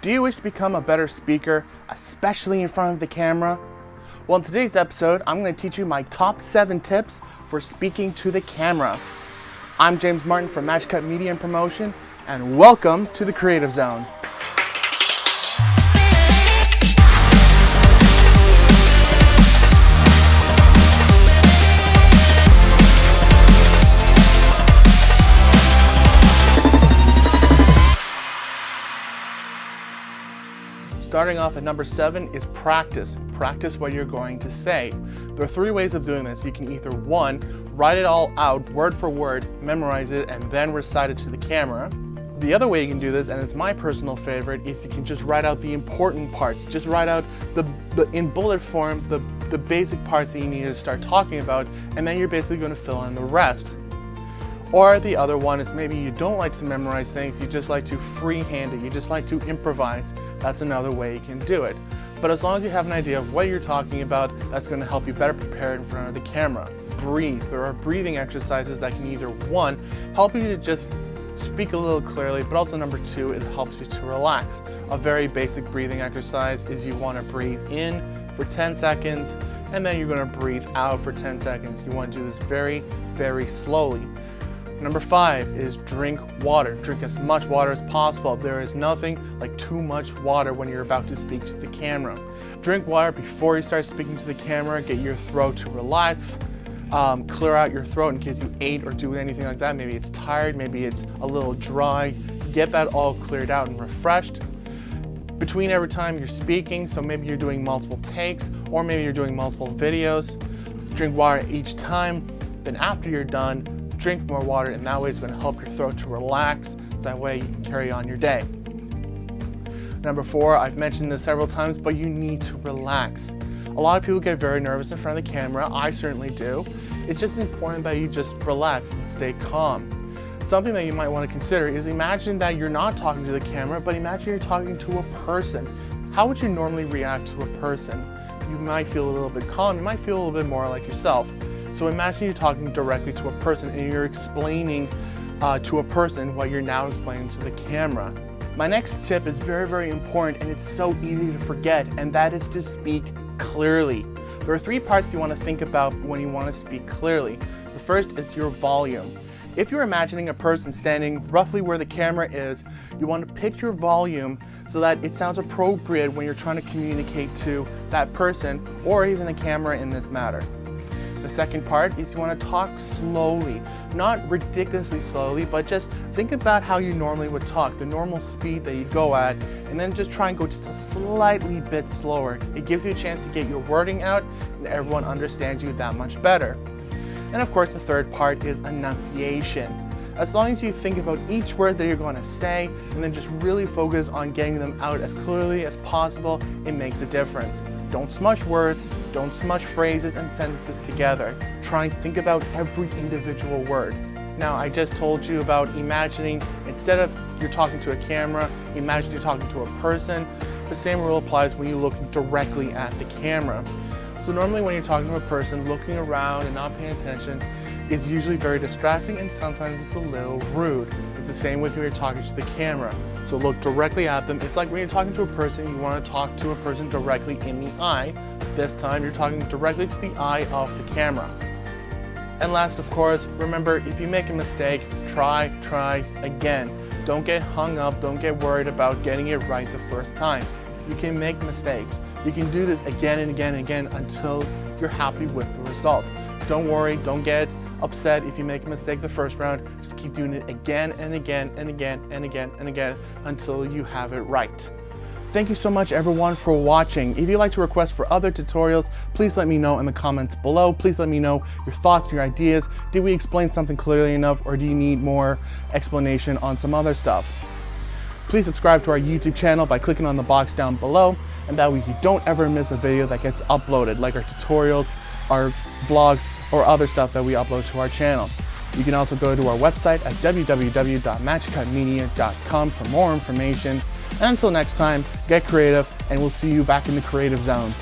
Do you wish to become a better speaker, especially in front of the camera? Well, in today's episode, I'm going to teach you my top 7 tips for speaking to the camera. I'm James Martin from Match Cut Media and Promotion, and welcome to the Creative Zone. Starting off at number 7 is practice. Practice what you're going to say. There are 3 ways of doing this. You can either 1, write it all out word for word, memorize it, and then recite it to the camera. The other way you can do this, and it's my personal favorite, is you can just write out the important parts. Just write out in bullet form the basic parts that you need to start talking about, and then you're basically going to fill in the rest. Or the other one is maybe you don't like to memorize things, you just like to freehand it, you just like to improvise. That's another way you can do it. But as long as you have an idea of what you're talking about, that's going to help you better prepare in front of the camera. Breathe. There are breathing exercises that can either 1, help you to just speak a little clearly, but also number 2, it helps you to relax. A very basic breathing exercise is you want to breathe in for 10 seconds, and then you're going to breathe out for 10 seconds. You want to do this very, very slowly. Number 5 is drink water. Drink as much water as possible. There is nothing like too much water when you're about to speak to the camera. Drink water before you start speaking to the camera. Get your throat to relax. Clear out your throat in case you ate or do anything like that. Maybe it's tired, maybe it's a little dry. Get that all cleared out and refreshed. Between every time you're speaking, so maybe you're doing multiple takes or maybe you're doing multiple videos, drink water each time. Then after you're done, drink more water, and that way it's going to help your throat to relax, so that way you can carry on your day. Number 4, I've mentioned this several times, but you need to relax. A lot of people get very nervous in front of the camera. I certainly do. It's just important that you just relax and stay calm. Something that you might want to consider is imagine that you're not talking to the camera, but imagine you're talking to a person. How would you normally react to a person? You might feel a little bit calm, you might feel a little bit more like yourself. So imagine you're talking directly to a person and you're explaining to a person what you're now explaining to the camera. My next tip is very, very important, and it's so easy to forget, and that is to speak clearly. There are 3 parts you want to think about when you want to speak clearly. The first is your volume. If you're imagining a person standing roughly where the camera is, you want to pick your volume so that it sounds appropriate when you're trying to communicate to that person or even the camera in this matter. The second part is you want to talk slowly, not ridiculously slowly, but just think about how you normally would talk, the normal speed that you go at, and then just try and go just a slightly bit slower. It gives you a chance to get your wording out and everyone understands you that much better. And of course, the third part is enunciation. As long as you think about each word that you're going to say and then just really focus on getting them out as clearly as possible, it makes a difference. Don't smush words, don't smush phrases and sentences together. Try and think about every individual word. Now, I just told you about imagining, instead of you're talking to a camera, imagine you're talking to a person. The same rule applies when you look directly at the camera. So normally when you're talking to a person, looking around and not paying attention is usually very distracting, and sometimes it's a little rude. It's the same with when you're talking to the camera. So look directly at them. It's like when you're talking to a person, you want to talk to a person directly in the eye. This time you're talking directly to the eye of the camera. And last, of course, remember, if you make a mistake, try again. Don't get hung up, don't get worried about getting it right the first time. You can make mistakes. You can do this again and again and again until you're happy with the result. Don't worry, don't get upset if you make a mistake the first round. Just keep doing it again and again and again and again and again until you have it right. Thank you so much everyone for watching. If you'd like to request for other tutorials, please let me know in the comments below. Please let me know your thoughts, your ideas. Did we explain something clearly enough, or do you need more explanation on some other stuff? Please subscribe to our YouTube channel by clicking on the box down below, and that way you don't ever miss a video that gets uploaded, like our tutorials, our vlogs, or other stuff that we upload to our channel. You can also go to our website at www.matchcutmedia.com for more information. And until next time, get creative, and we'll see you back in the creative zone.